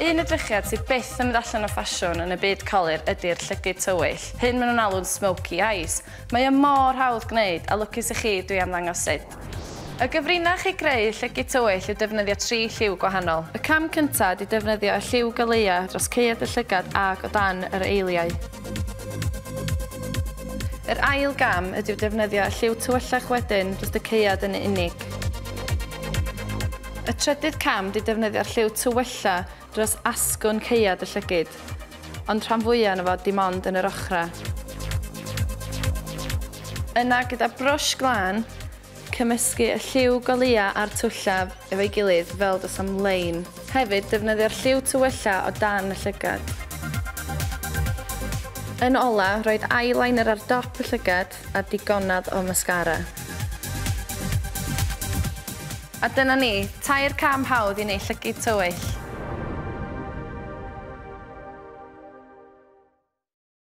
Un edrychiad sydd byth yn mynd allan o ffasiwn yn y byd colir ydy'r llygyd tywyll. Hyn maen nhw'n alw'n smoky eyes. Mae o mor hawdd gwneud a lwcus i chi dwi am ddangos sut. Y gyfrinach i greu llygyd tywyll yw defnyddio 3 lliw gwahanol. Y cam cyntaf ydy defnyddio y lliw galia dros caead y llygad ac o dan yr eiliau. Yr ail gam ydyw defnyddio y lliw tywyllach wedyn dros y caead yn unig. Y trydydd cam ydy defnyddio'r lliw tywylla dros asgwrn caead y llygyd, ond rhan fwyaf yno fo dim ond yn yr ochra. Yna gyda brwsh glân, cymysgu y lliw golia a'r twllaf efo'i gilydd fel dos am lein. Hefyd, defnyddio'r lliw tywylla o dan y llygad. Yn ola, roed eyeliner ar dop y llygad a digonad o mascara. A dyna ni, 3 cam hawdd i wneud llygyd tywyll.